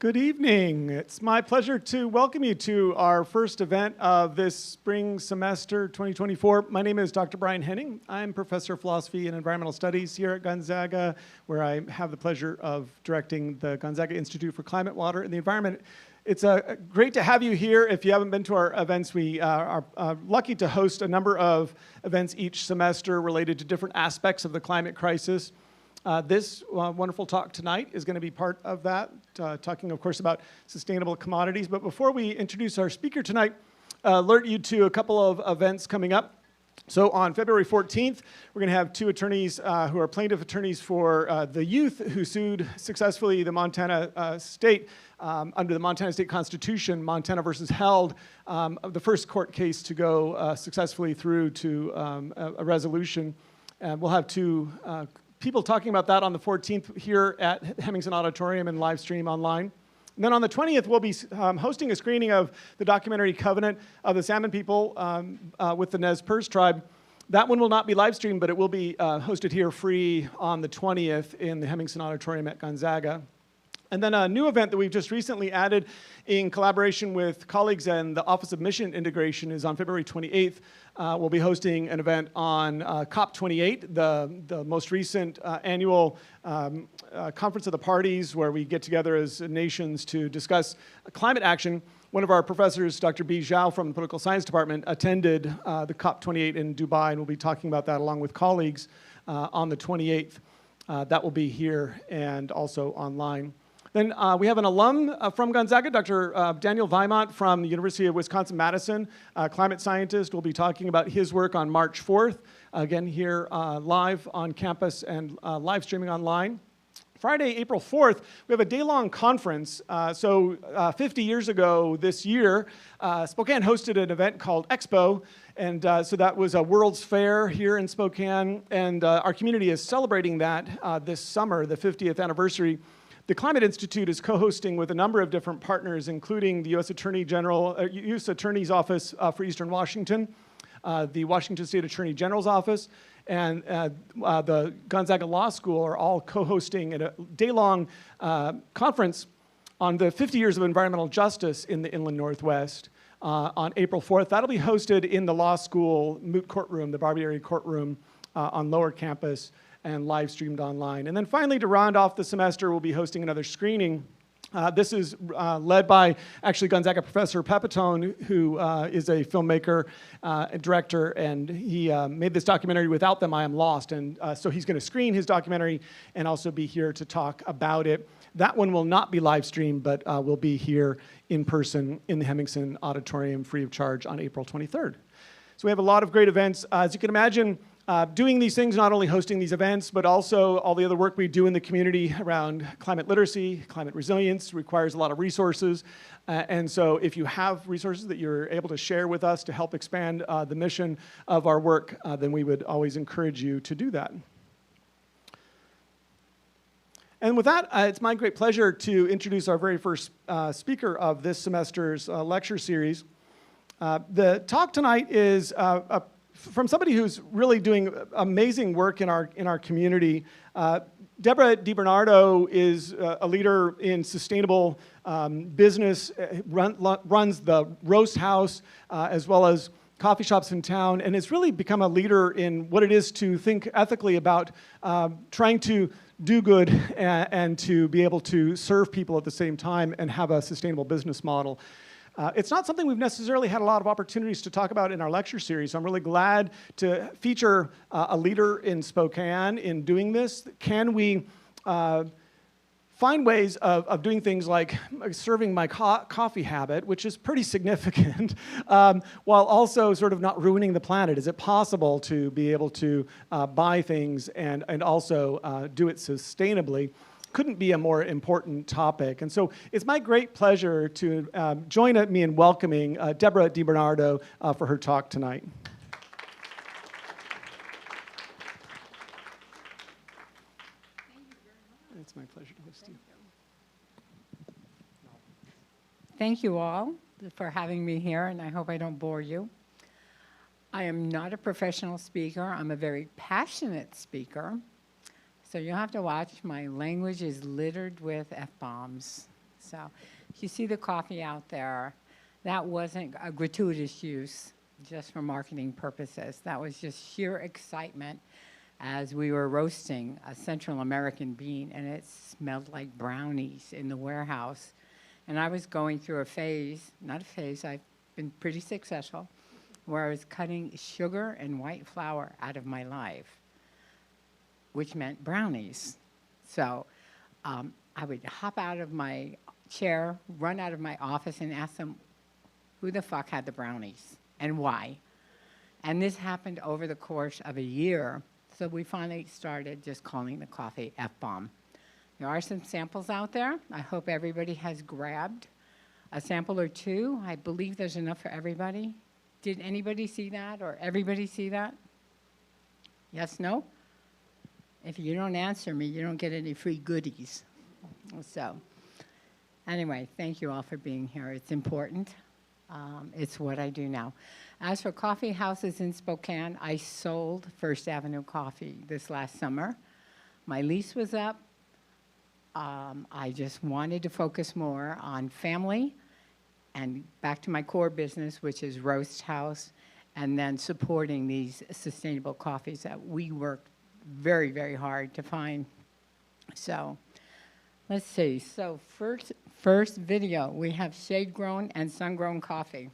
Good evening. It's my pleasure to welcome you to our first event of this spring semester 2024. My name is Dr. Brian Henning. I'm Professor of Philosophy and Environmental Studies here at Gonzaga, where I have the pleasure of directing the Gonzaga Institute for Climate, Water, and the Environment. It's great to have you here. If you haven't been to our events, we are lucky to host a number of events each semester related to different aspects of the climate crisis. This wonderful talk tonight is going to be part of that, talking, of course, about sustainable commodities. But before we introduce our speaker tonight, alert you to a couple of events coming up. So on February 14th, we're going to have two attorneys who are plaintiff attorneys for the youth who sued successfully the Montana state under the Montana state constitution, Montana versus Held, the first court case to go successfully through to a resolution. We'll have two people talking about that on the 14th here at Hemmingson Auditorium and live stream online. And then on the 20th, we'll be hosting a screening of the documentary Covenant of the Salmon People with the Nez Perce tribe. That one will not be live streamed, but it will be hosted here free on the 20th in the Hemmingson Auditorium at Gonzaga. And then a new event that we've just recently added in collaboration with colleagues and the Office of Mission Integration is on February 28th. We'll be hosting an event on COP28, the most recent annual conference of the parties where we get together as nations to discuss climate action. One of our professors, Dr. B. Zhao from the Political Science Department, attended the COP28 in Dubai, and we'll be talking about that along with colleagues on the 28th. That will be here and also online. Then we have an alum from Gonzaga, Dr. Daniel Weimont from the University of Wisconsin-Madison, climate scientist. Will be talking about his work on March 4th, again here live on campus and live streaming online. Friday, April 4th, we have a day-long conference. 50 years ago this year, Spokane hosted an event called Expo, and so that was a World's Fair here in Spokane, and our community is celebrating that this summer, the 50th anniversary. The Climate Institute is co-hosting with a number of different partners, including the U.S. Attorney's Office for Eastern Washington, the Washington State Attorney General's Office, and the Gonzaga Law School are all co-hosting a day-long conference on the 50 years of environmental justice in the Inland Northwest on April 4th. That'll be hosted in the law school moot courtroom, the Barbieri courtroom on Lower Campus, and live streamed online. And then finally, to round off the semester, we'll be hosting another screening. This is led by actually Gonzaga Professor Pepitone, who is a filmmaker and director, and he made this documentary, Without Them, I Am Lost. And so he's going to screen his documentary and also be here to talk about it. That one will not be live streamed, but will be here in person in the Hemmingson Auditorium free of charge on April 23rd. So we have a lot of great events. As you can imagine, doing these things, not only hosting these events, but also all the other work we do in the community around climate literacy, climate resilience, requires a lot of resources. And so if you have resources that you're able to share with us to help expand the mission of our work, then we would always encourage you to do that. And with that, it's my great pleasure to introduce our very first speaker of this semester's lecture series. The talk tonight is from somebody who's really doing amazing work in our community. Deborah Di Bernardo is a leader in sustainable business, runs the Roast House as well as coffee shops in town, and has really become a leader in what it is to think ethically about trying to do good and to be able to serve people at the same time and have a sustainable business model. It's not something we've necessarily had a lot of opportunities to talk about in our lecture series. So I'm really glad to feature a leader in Spokane in doing this. Can we find ways of doing things like serving my coffee habit, which is pretty significant, while also sort of not ruining the planet? Is it possible to be able to buy things and also do it sustainably? Couldn't be a more important topic. And so it's my great pleasure to join me in welcoming Deborah Di Bernardo for her talk tonight. It's my pleasure to host you. Thank you all for having me here, and I hope I don't bore you. I am not a professional speaker. I'm a very passionate speaker. So you'll have to watch. My language is littered with F-bombs. So you see the coffee out there. That wasn't a gratuitous use just for marketing purposes. That was just sheer excitement as we were roasting a Central American bean, and it smelled like brownies in the warehouse. And I was going through a phase, not a phase, I've been pretty successful, where I was cutting sugar and white flour out of my life, which meant brownies. So I would hop out of my chair, run out of my office, and ask them who the fuck had the brownies and why. And this happened over the course of a year. So we finally started just calling the coffee F-bomb. There are some samples out there. I hope everybody has grabbed a sample or two. I believe there's enough for everybody. Did anybody see that or everybody see that? Yes, no? If you don't answer me, you don't get any free goodies. So anyway, thank you all for being here. It's important. It's what I do now. As for coffee houses in Spokane, I sold First Avenue Coffee this last summer. My lease was up. I just wanted to focus more on family and back to my core business, which is roast house, and then supporting these sustainable coffees that we work very, very hard to find. So let's see. So first video, we have shade-grown and sun-grown coffee.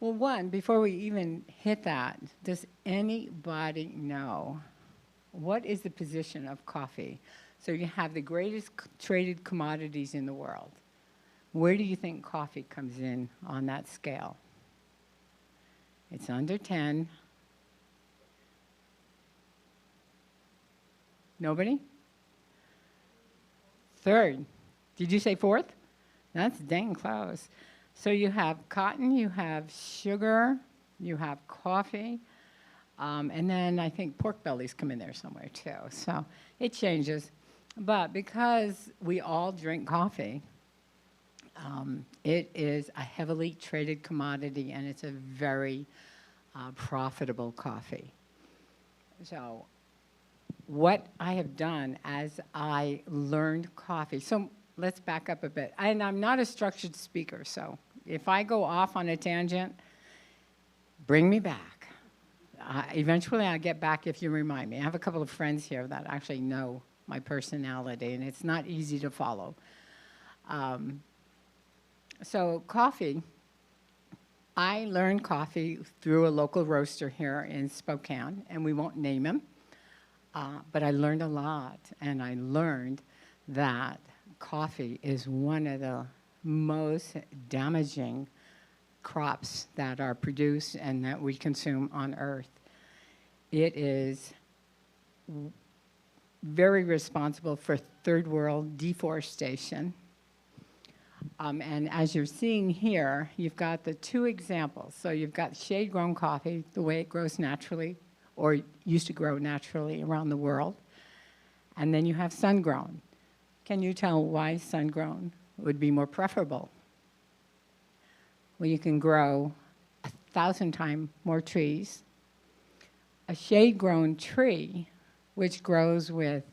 Well, one, before we even hit that, does anybody know what is the position of coffee? So you have the greatest traded commodities in the world. Where do you think coffee comes in on that scale? It's under 10. Nobody? Third. Did you say fourth? That's dang close. So you have cotton, you have sugar, you have coffee, and then I think pork bellies come in there somewhere too. So it changes. But because we all drink coffee, it is a heavily traded commodity, and it's a very profitable coffee. So what I have done as I learned coffee, so let's back up a bit. And I'm not a structured speaker, so if I go off on a tangent, bring me back. Eventually I'll get back if you remind me. I have a couple of friends here that actually know my personality, and it's not easy to follow. So coffee, I learned coffee through a local roaster here in Spokane, and we won't name him, but I learned a lot, and I learned that coffee is one of the most damaging crops that are produced and that we consume on Earth. It is very responsible for third world deforestation. And as you're seeing here, you've got the two examples. So you've got shade-grown coffee, the way it grows naturally, or used to grow naturally around the world. And then you have sun-grown. Can you tell why sun-grown would be more preferable? Well, you can grow 1,000 times more trees. A shade-grown tree, which grows with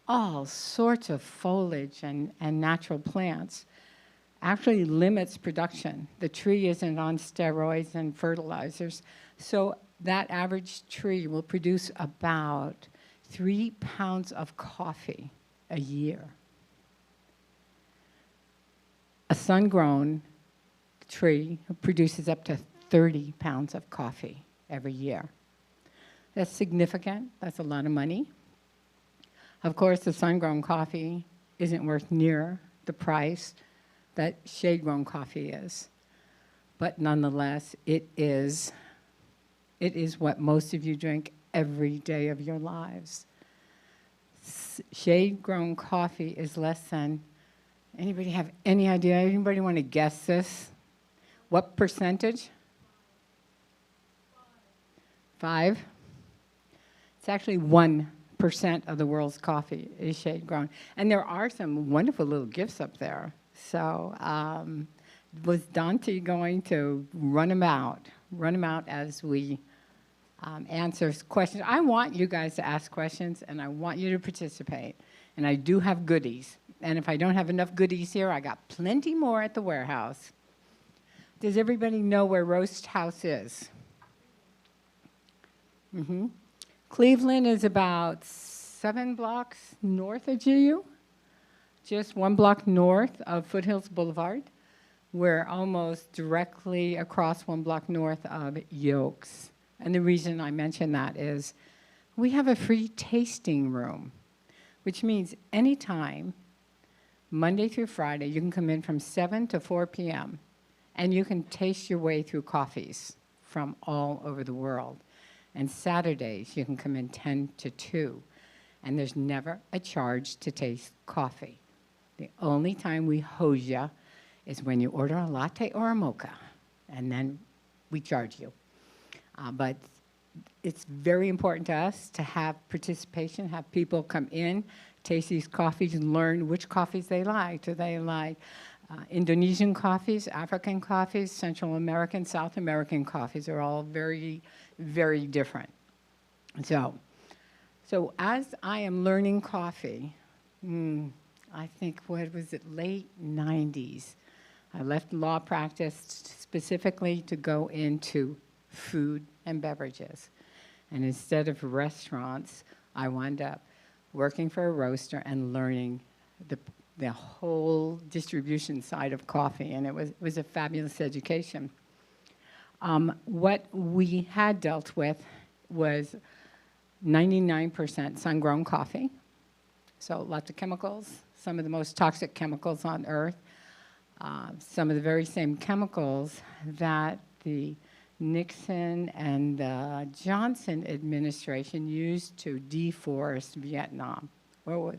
all sorts of foliage and natural plants, actually limits production. The tree isn't on steroids and fertilizers, so that average tree will produce about 3 pounds of coffee a year. A sun-grown tree produces up to 30 pounds of coffee every year. That's significant. That's a lot of money. Of course, the sun-grown coffee isn't worth near the price that shade-grown coffee is. But nonetheless, it is what most of you drink every day of your lives. Shade-grown coffee is less than, anybody have any idea? Anybody want to guess this? What percentage? 5? It's actually 1% of the world's coffee is shade-grown. And there are some wonderful little gifts up there. So was Dante going to run them out as we answer questions? I want you guys to ask questions, and I want you to participate. And I do have goodies. And if I don't have enough goodies here, I got plenty more at the warehouse. Does everybody know where Roast House is? Cleveland is about 7 blocks north of GU, just 1 block north of Foothills Boulevard. We're almost directly across 1 block north of Yolks. And the reason I mention that is we have a free tasting room, which means anytime, Monday through Friday, you can come in from 7 to 4 p.m. and you can taste your way through coffees from all over the world. And Saturdays, you can come in 10 to 2. And there's never a charge to taste coffee. The only time we hose you is when you order a latte or a mocha, and then we charge you. But it's very important to us to have participation, have people come in, taste these coffees, and learn which coffees they like. Do they like Indonesian coffees, African coffees, Central American, South American coffees? Are all very, very different. So as I am learning coffee, I think, what was it, late 90s, I left law practice specifically to go into food and beverages. And instead of restaurants, I wound up working for a roaster and learning the whole distribution side of coffee, and it was a fabulous education. What we had dealt with was 99% sun-grown coffee, so lots of chemicals, some of the most toxic chemicals on earth, some of the very same chemicals that the Nixon and the Johnson administration used to deforest Vietnam. Where was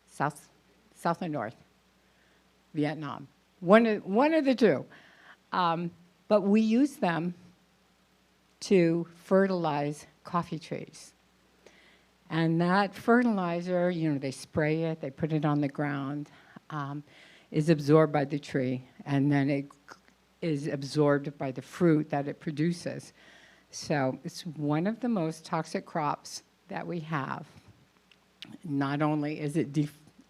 South or North? Vietnam. One of the two. But we use them to fertilize coffee trees. And that fertilizer, they spray it, they put it on the ground, is absorbed by the tree, and then it is absorbed by the fruit that it produces. So it's one of the most toxic crops that we have. Not only is it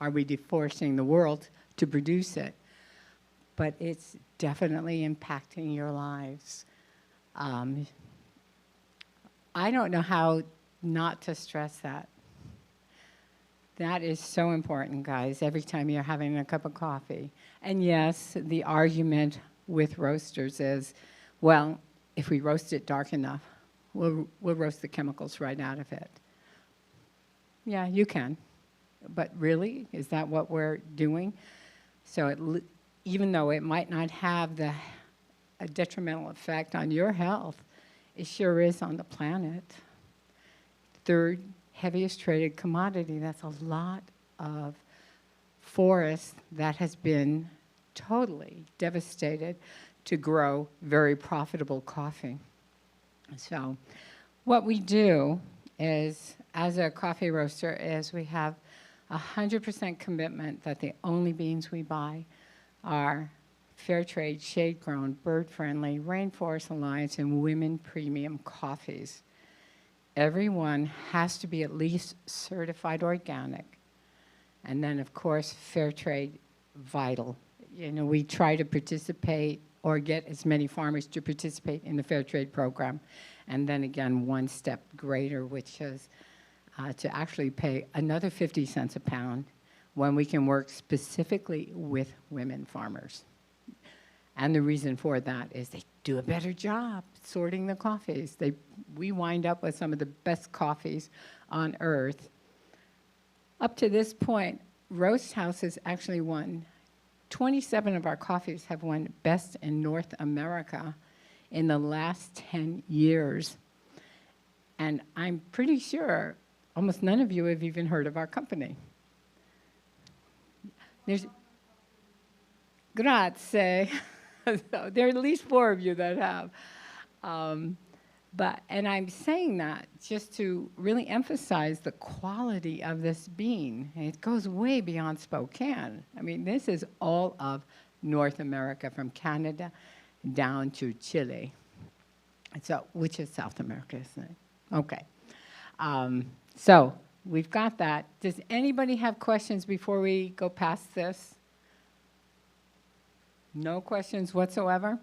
are we deforesting the world to produce it, but it's definitely impacting your lives. I don't know how not to stress that. That is so important, guys, every time you're having a cup of coffee. And yes, the argument with roasters is, well, if we roast it dark enough, we'll roast the chemicals right out of it. Yeah, you can. But really, is that what we're doing? So even though it might not have a detrimental effect on your health, it sure is on the planet. Third heaviest traded commodity. That's a lot of forest that has been totally devastated to grow very profitable coffee. So what we do is, as a coffee roaster, is we have 100% commitment that the only beans we buy are fair trade, shade-grown, bird-friendly, Rainforest Alliance, and women premium coffees. Everyone has to be at least certified organic. And then, of course, fair trade, vital. We try to participate or get as many farmers to participate in the fair trade program. And then again, one step greater, which is to actually pay another 50 cents a pound when we can work specifically with women farmers. And the reason for that is they do a better job sorting the coffees. We wind up with some of the best coffees on earth. Up to this point, Roast House has actually won. 27 of our coffees have won Best in North America in the last 10 years. And I'm pretty sure almost none of you have even heard of our company. Grazie. So there are at least 4 of you that have. And I'm saying that just to really emphasize the quality of this bean. And it goes way beyond Spokane. I mean, this is all of North America, from Canada down to Chile. So, which is South America, isn't it? Okay. So we've got that. Does anybody have questions before we go past this? No questions whatsoever?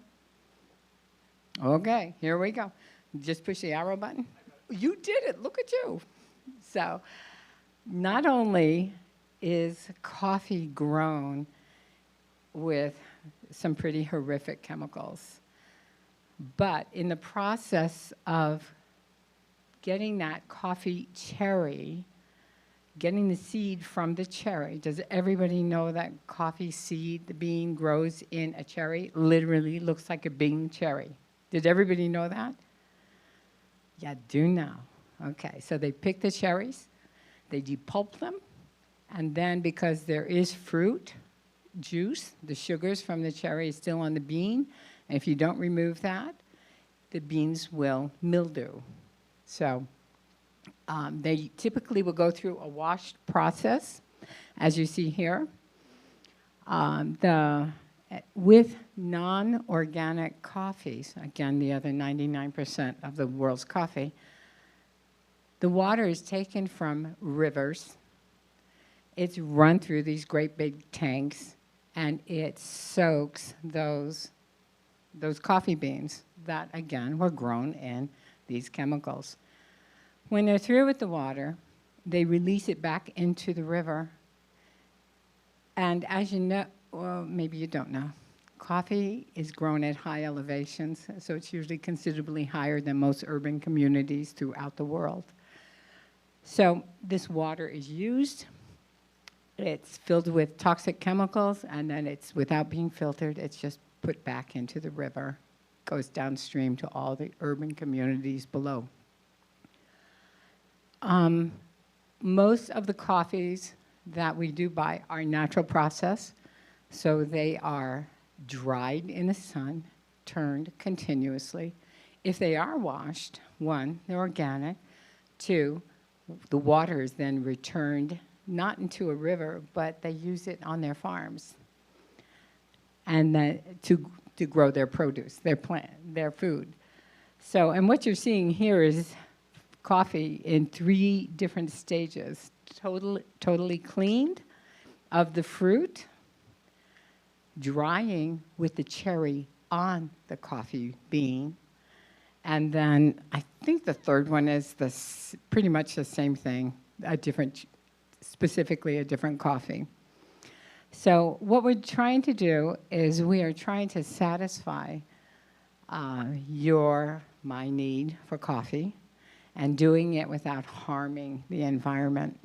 Okay, here we go. Just push the arrow button. You did it, look at you. So not only is coffee grown with some pretty horrific chemicals, but in the process of getting that coffee cherry, getting the seed from the cherry, does everybody know that coffee seed, the bean, grows in a cherry? Literally looks like a bean cherry. Did everybody know that? Yeah, do now. Okay, so they pick the cherries, they depulp them, and then because there is fruit juice, the sugars from the cherry is still on the bean, and if you don't remove that, the beans will mildew. So they typically will go through a washed process, as you see here. With non-organic coffees, again, the other 99% of the world's coffee, the water is taken from rivers. It's run through these great big tanks, and it soaks those coffee beans that, again, were grown in these chemicals. When they're through with the water, they release it back into the river. And as you know, well, maybe you don't know, coffee is grown at high elevations, so it's usually considerably higher than most urban communities throughout the world. So this water is used, it's filled with toxic chemicals, and then it's, without being filtered, it's just put back into the river, goes downstream to all the urban communities below. Most of the coffees that we do buy are natural process, so they are dried in the sun, turned continuously. If they are washed, one, they're organic. Two, the water is then returned, not into a river, but they use it on their farms and to grow their produce, their food. So, and what you're seeing here is coffee in 3 different stages. Totally cleaned of the fruit, drying with the cherry on the coffee bean, and then I think the third one is pretty much the same thing, specifically a different coffee. So what we're trying to do is we are trying to satisfy my need for coffee, and doing it without harming the environment.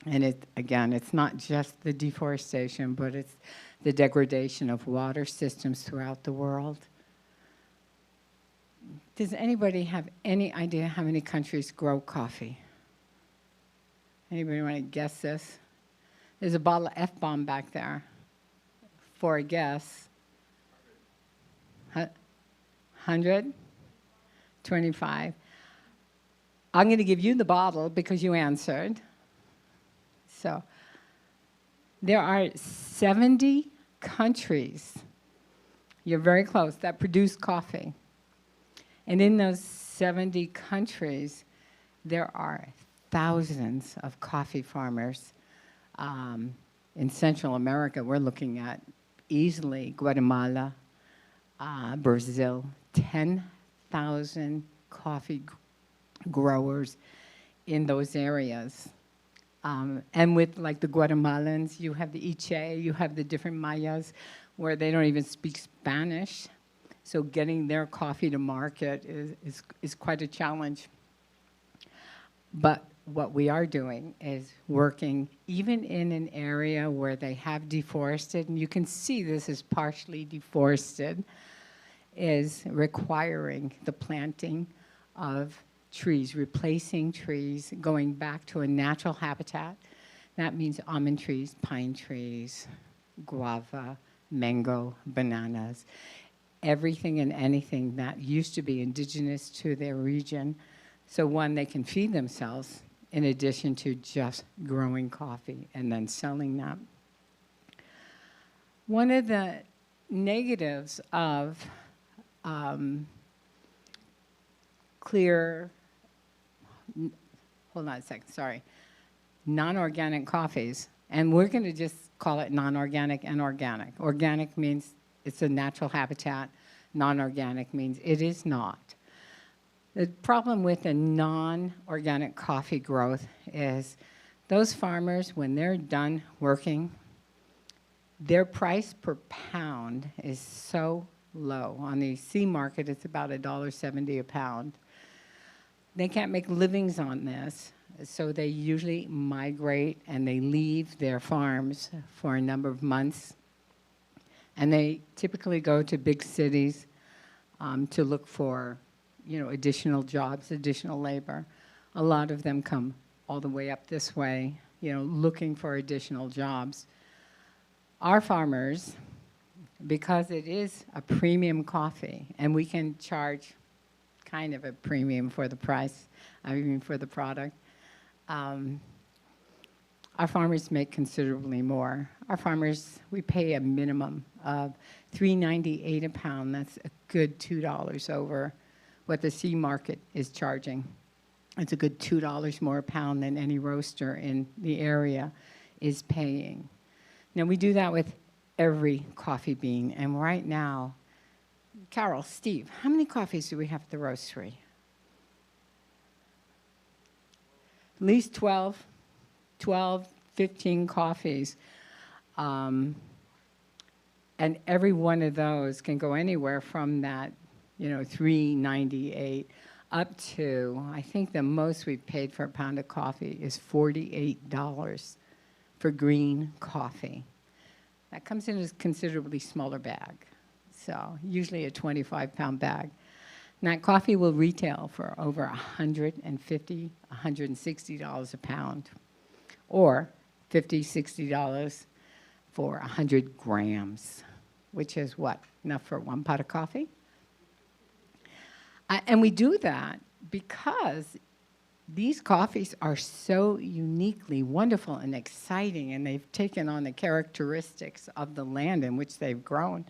And again, it's not just the deforestation, but it's the degradation of water systems throughout the world. Does anybody have any idea how many countries grow coffee? Anybody want to guess this? There's a bottle of F-bomb back there for a guess. 100? 25. I'm going to give you the bottle because you answered. So there are 70 countries, you're very close, that produce coffee. And in those 70 countries, there are thousands of coffee farmers. In Central America, we're looking at easily Guatemala, Brazil, 10,000 coffee growers in those areas. And with like the Guatemalans, you have the Iche, you have the different Mayas where they don't even speak Spanish. So getting their coffee to market is quite a challenge. But what we are doing is working even in an area where they have deforested, and you can see this is partially deforested, is requiring the planting of trees, replacing trees, going back to a natural habitat. That means almond trees, pine trees, guava, mango, bananas, everything and anything that used to be indigenous to their region. So one, they can feed themselves in addition to just growing coffee and then selling that. One of the negatives of hold on a second, sorry. non-organic coffees, and we're going to just call it non-organic and organic. Organic means it's a natural habitat. Non-organic means it is not. The problem with the non-organic coffee growth is those farmers, when they're done working, their price per pound is so low. On the C market, it's about $1.70 a pound. They can't make livings on this, so they usually migrate and they leave their farms for a number of months. And they typically go to big cities to look for, additional jobs, additional labor. A lot of them come all the way up this way, looking for additional jobs. Our farmers, because it is a premium coffee, and we can charge kind of a premium for the price, for the product, our farmers make considerably more. Our farmers, we pay a minimum of $3.98 a pound. That's a good $2 over what the C market is charging. It's a good $2 more a pound than any roaster in the area is paying. Now, we do that with every coffee bean, and right now, Carol, Steve, how many coffees do we have at the roastery? At least 12, 15 coffees. And every one of those can go anywhere from that, $3.98 up to, I think the most we've paid for a pound of coffee is $48 for green coffee. That comes in a considerably smaller bag, so usually a 25-pound bag. And that coffee will retail for over $150, $160 a pound, or $50, $60 for 100 grams, which is what? Enough for one pot of coffee? And we do that because these coffees are so uniquely wonderful and exciting, and they've taken on the characteristics of the land in which they've grown,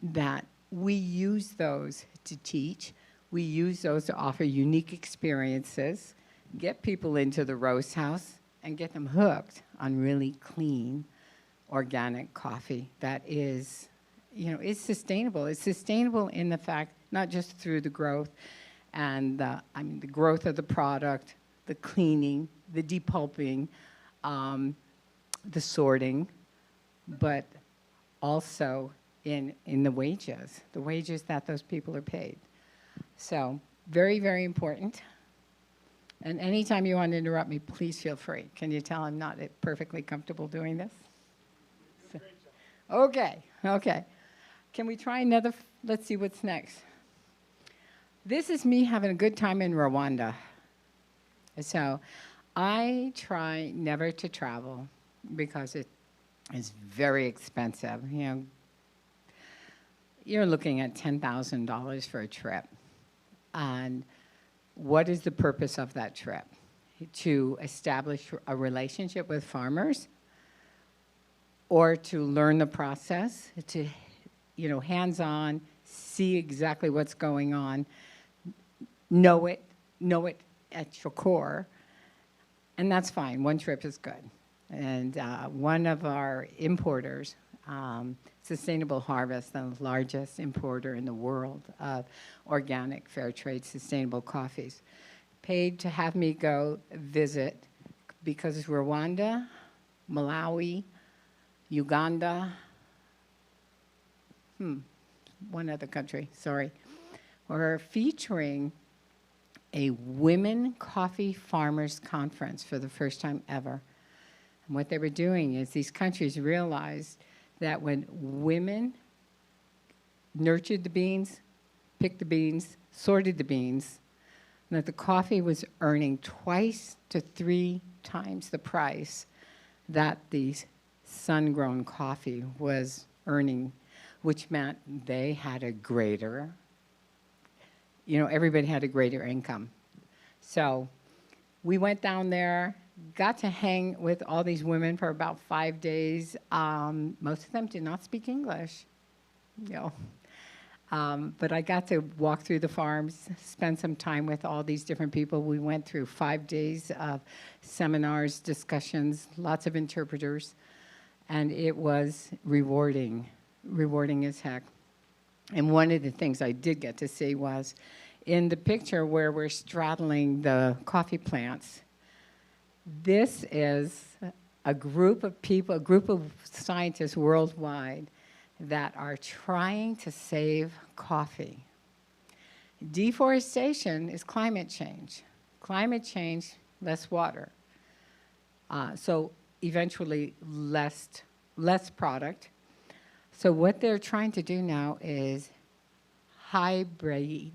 that we use those to teach. We use those to offer unique experiences, get people into the roast house, and get them hooked on really clean, organic coffee that is, is sustainable. It's sustainable in the fact, not just through the growth and the growth of the product, the cleaning, the depulping, the sorting, but also in the wages that those people are paid. So very, very important. And anytime you want to interrupt me, please feel free. Can you tell I'm not perfectly comfortable doing this? Okay. Can we try another? Let's see what's next. This is me having a good time in Rwanda. So I try never to travel because it is very expensive. You're looking at $10,000 for a trip. And what is the purpose of that trip? To establish a relationship with farmers, or to learn the process, to, hands-on, see exactly what's going on, know it at your core, and that's fine. One trip is good. And one of our importers, Sustainable Harvest, the largest importer in the world of organic, fair trade, sustainable coffees, paid to have me go visit, because Rwanda, Malawi, Uganda, one other country, sorry, were featuring a women coffee farmers conference for the first time ever. And what they were doing is these countries realized that when women nurtured the beans, picked the beans, sorted the beans, that the coffee was earning 2 to 3 times the price that the sun-grown coffee was earning, which meant they had a greater, everybody had a greater income. So we went down there, got to hang with all these women for about 5 days. Most of them did not speak English. But I got to walk through the farms, spend some time with all these different people. We went through 5 days of seminars, discussions, lots of interpreters, and it was rewarding as heck. And one of the things I did get to see was in the picture where we're straddling the coffee plants, this is a group of people, a group of scientists worldwide that are trying to save coffee. Deforestation is climate change. Climate change, less water. So eventually less product. So what they're trying to do now is hybrid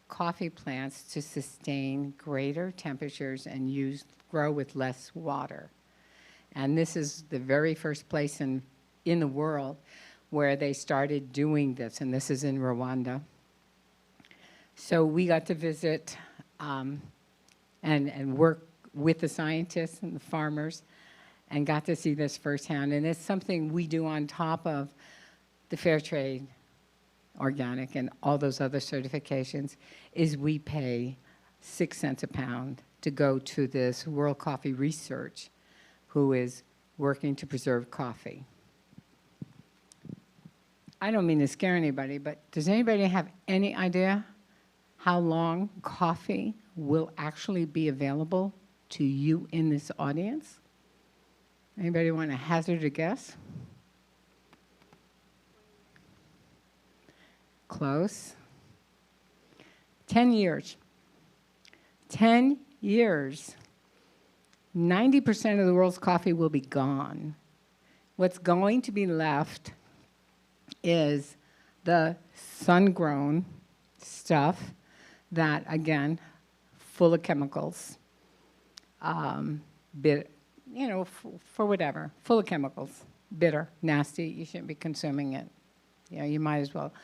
coffee plants to sustain greater temperatures and grow with less water. And this is the very first place in the world where they started doing this, and this is in Rwanda. So we got to visit and work with the scientists and the farmers and got to see this firsthand. And it's something we do on top of the fair trade, organic, and all those other certifications, is we pay 6 cents a pound to go to this World Coffee Research, who is working to preserve coffee. I don't mean to scare anybody, but does anybody have any idea how long coffee will actually be available to you in this audience? Anybody want to hazard a guess? Close. 10 years. 10 years. 90% of the world's coffee will be gone. What's going to be left is the sun-grown stuff that, again, full of chemicals, for whatever, full of chemicals, bitter, nasty. You shouldn't be consuming it. You might as well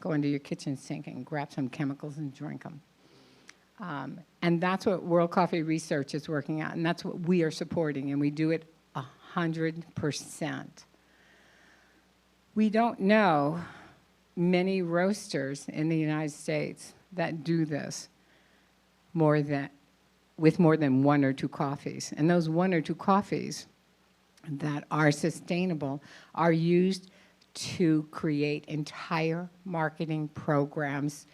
go into your kitchen sink and grab some chemicals and drink them. And that's what World Coffee Research is working on, and that's what we are supporting, and we do it 100%. We don't know many roasters in the United States that do this with more than 1 or 2 coffees. And those 1 or 2 coffees that are sustainable are used to create entire marketing programs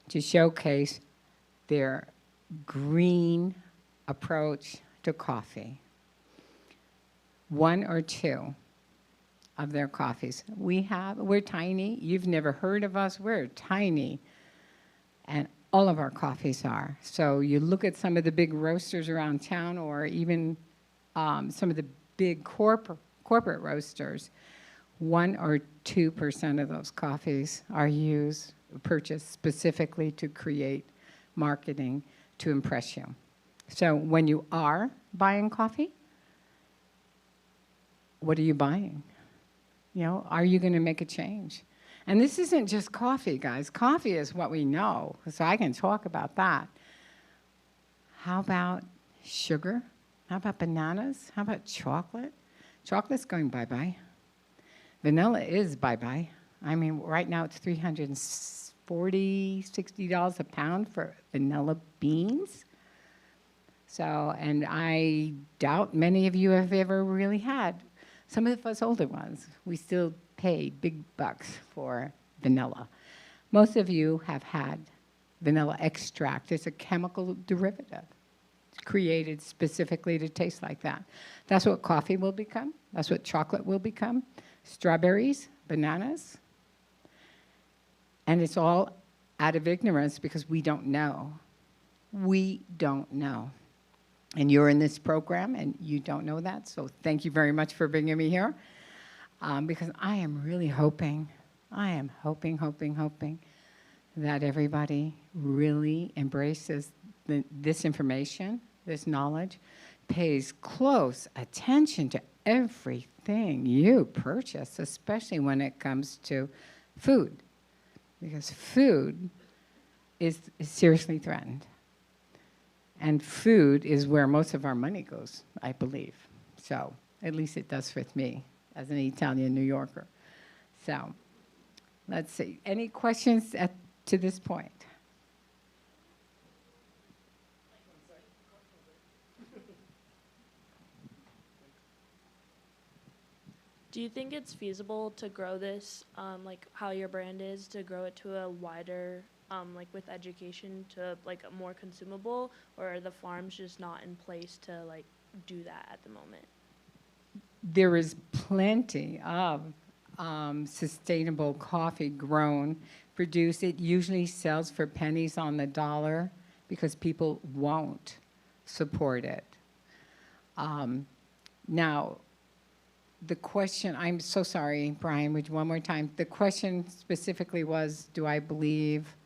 to showcase their green approach to coffee. 1 or 2 of their coffees. We're tiny. You've never heard of us. We're tiny. And all of our coffees are. So you look at some of the big roasters around town, or even some of the big corporate roasters, 1 or 2% of those coffees are purchased specifically to create marketing to impress you. So when you are buying coffee, what are you buying? Are you going to make a change? And this isn't just coffee, guys. Coffee is what we know, so I can talk about that. How about sugar? How about bananas? How about chocolate? Chocolate's going bye-bye. Vanilla is bye-bye. I mean, right now it's $340, $60 a pound for vanilla beans. So, and I doubt many of you have ever really had. Some of us older ones, we still pay big bucks for vanilla. Most of you have had vanilla extract. It's a chemical derivative. It's created specifically to taste like that. That's what coffee will become. That's what chocolate will become. Strawberries, bananas. And it's all out of ignorance because we don't know. We don't know. And you're in this program, and you don't know that, so thank you very much for bringing me here, because I am really hoping that everybody really embraces this information, this knowledge, pays close attention to everything you purchase, especially when it comes to food, because food is seriously threatened. And food is where most of our money goes, I believe. So at least it does with me as an Italian New Yorker. So Let's see. Any questions to this point? Do you think it's feasible to grow this, like how your brand is, to grow it to a wider, like with education to like a more consumable, or are the farms just not in place to like do that at the moment? There is plenty of sustainable coffee grown, produced. It usually sells for pennies on the dollar because people won't support it. Now, the question, I'm so sorry, Brian, would you one more time? The question specifically was, do I believe?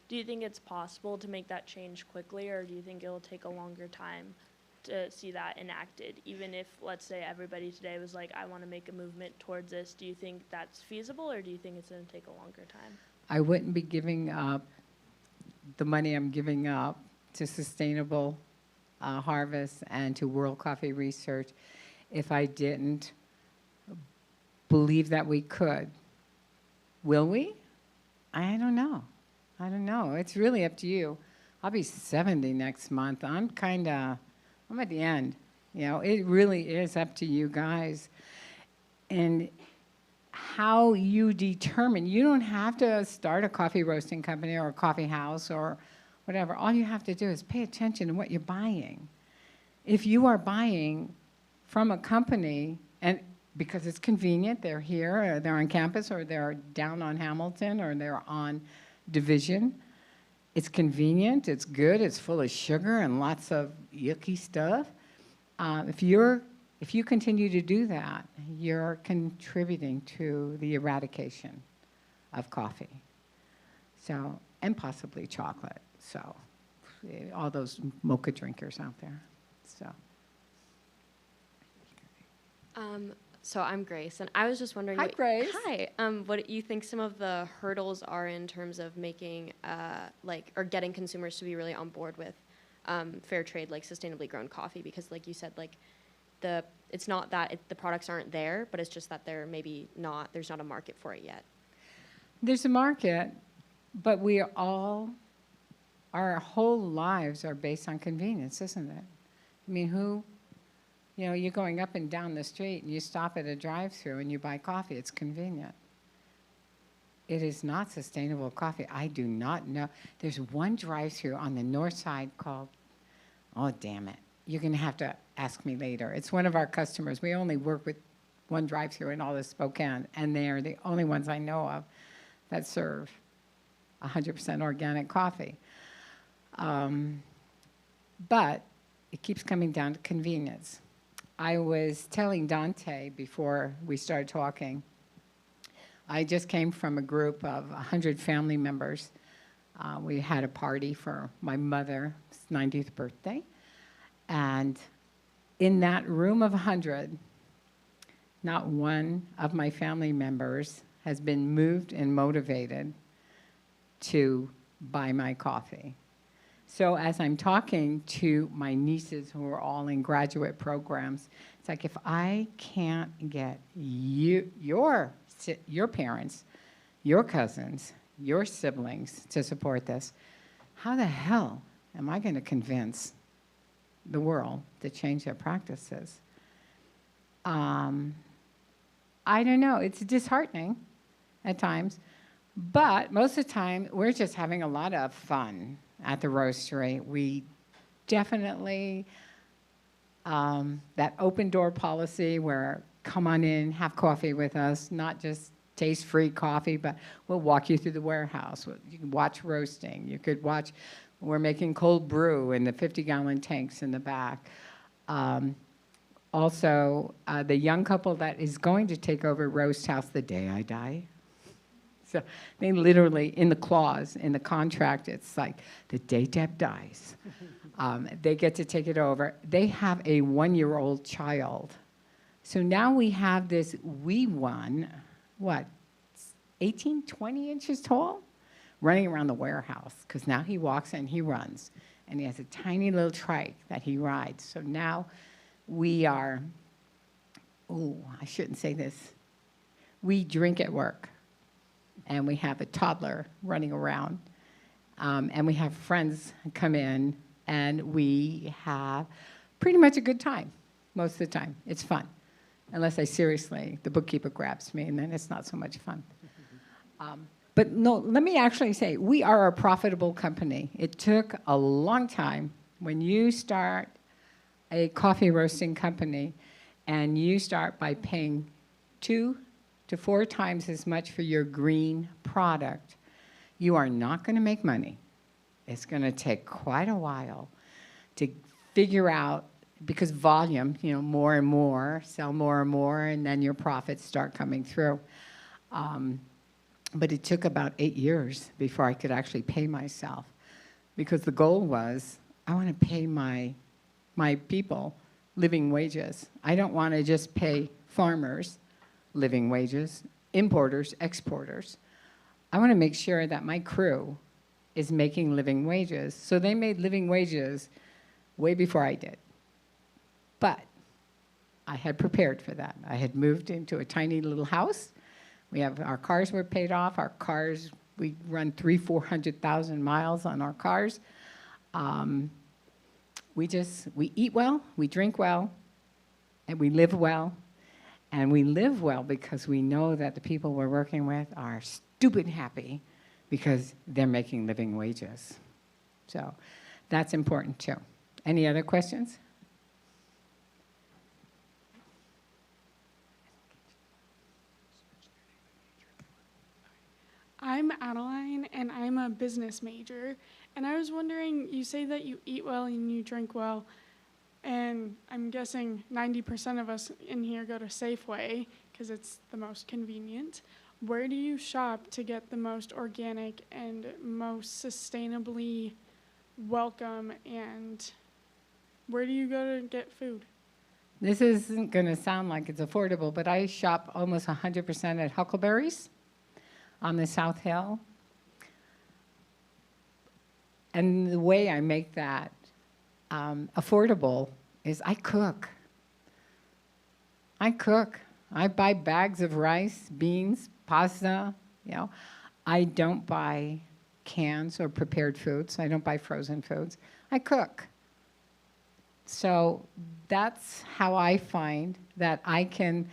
Do you think it's possible to make that change quickly, or do you think it'll take a longer time to see that enacted? Even if, let's say, everybody today was like, I want to make a movement towards this, do you think that's feasible, or do you think it's going to take a longer time? I wouldn't be giving up the money I'm giving up to sustainable harvest and to World Coffee Research if I didn't believe that we could. Will we? I don't know. I don't know. It's really up to you. I'll be 70 next month. I'm at the end. You know, it really is up to you guys. And how you determine, you don't have to start a coffee roasting company or a coffee house or whatever. All you have to do is pay attention to what you're buying. If you are buying from a company, and because it's convenient, they're here, or they're on campus, or they're down on Hamilton, or they're on Division. It's convenient, it's good, it's full of sugar and lots of yucky stuff. If you continue to do that, you're contributing to the eradication of coffee. So, and possibly chocolate. So, all those mocha drinkers out there. So. So I'm Grace, and I was just wondering. Hi, Grace. Hi. What you think some of the hurdles are in terms of making, or getting consumers to be really on board with fair trade, like sustainably grown coffee? Because, like you said, like it's not that the products aren't there, but it's just that there's not a market for it yet. There's a market, but our whole lives are based on convenience, isn't it? I mean, you're going up and down the street and you stop at a drive-thru and you buy coffee. It's convenient. It is not sustainable coffee. I do not know. There's one drive-thru on the north side called, oh, damn it. You're going to have to ask me later. It's one of our customers. We only work with one drive-thru in all of Spokane, and they are the only ones I know of that serve 100% organic coffee. But it keeps coming down to convenience. I was telling Dante before we started talking, I just came from a group of 100 family members. We had a party for my mother's 90th birthday. And in that room of 100, not one of my family members has been moved and motivated to buy my coffee. So as I'm talking to my nieces who are all in graduate programs, it's like, if I can't get your parents, your cousins, your siblings to support this, how the hell am I going to convince the world to change their practices? I don't know. It's disheartening at times, but most of the time, we're just having a lot of fun at the roastery. We definitely, that open door policy where come on in, have coffee with us, not just taste-free coffee, but we'll walk you through the warehouse. You can watch roasting. You could watch, we're making cold brew in the 50-gallon tanks in the back. Also, the young couple that is going to take over Roast House the day I die. So they literally, in the clause, in the contract, it's like, the day Deb dies, they get to take it over. They have a 1-year-old child. So now we have this wee one, 18, 20 inches tall, running around the warehouse, because now he walks and he runs. And he has a tiny little trike that he rides. So now we are, I shouldn't say this. We drink at work. and we have a toddler running around, and we have friends come in, and we have pretty much a good time most of the time. It's fun, unless the bookkeeper grabs me, and then it's not so much fun. But no, let me actually say, we are a profitable company. It took a long time. When you start a coffee roasting company and you start by paying 2 to 4 times as much for your green product, you are not going to make money. It's going to take quite a while to figure out, because volume, more and more, sell more and more, and then your profits start coming through. But it took about 8 years before I could actually pay myself, because the goal was, I want to pay my people living wages. I don't want to just pay farmers living wages, importers, exporters. I want to make sure that my crew is making living wages. So they made living wages way before I did. But I had prepared for that. I had moved into a tiny little house. Our cars were paid off. Our cars, we run 400,000 miles on our cars. We eat well, we drink well, and we live well. And we live well because we know that the people we're working with are stupid happy because they're making living wages. So that's important too. Any other questions? I'm Adeline, and I'm a business major. And I was wondering, you say that you eat well and you drink well, and I'm guessing 90% of us in here go to Safeway because it's the most convenient. Where do you shop to get the most organic and most sustainably welcome, and where do you go to get food? This isn't going to sound like it's affordable, but I shop almost 100% at Huckleberry's on the South Hill. And the way I make that affordable is I cook. I buy bags of rice, beans, pasta, I don't buy cans or prepared foods. I don't buy frozen foods. I cook. So that's how I find that I can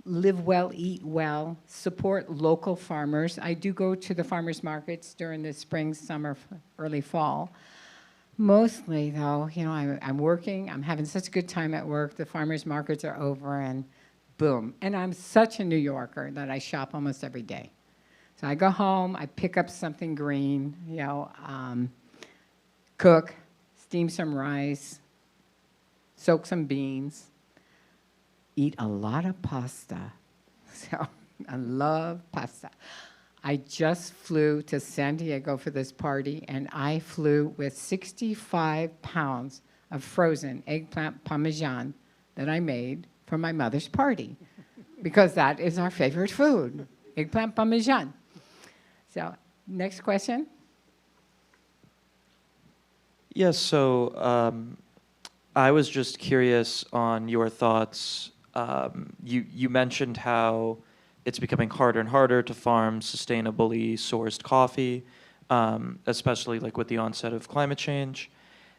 live well, eat well, support local farmers. I do go to the farmers markets during the spring, summer, early fall. Mostly, though, I'm working. I'm having such a good time at work. The farmers markets are over, and boom. And I'm such a New Yorker that I shop almost every day. So I go home, I pick up something green, cook, steam some rice, soak some beans, eat a lot of pasta. So I love pasta. I just flew to San Diego for this party, and I flew with 65 pounds of frozen eggplant parmesan that I made for my mother's party, because that is our favorite food, eggplant parmesan. So, next question. Yes, so I was just curious on your thoughts. You mentioned how it's becoming harder and harder to farm sustainably sourced coffee, especially like with the onset of climate change.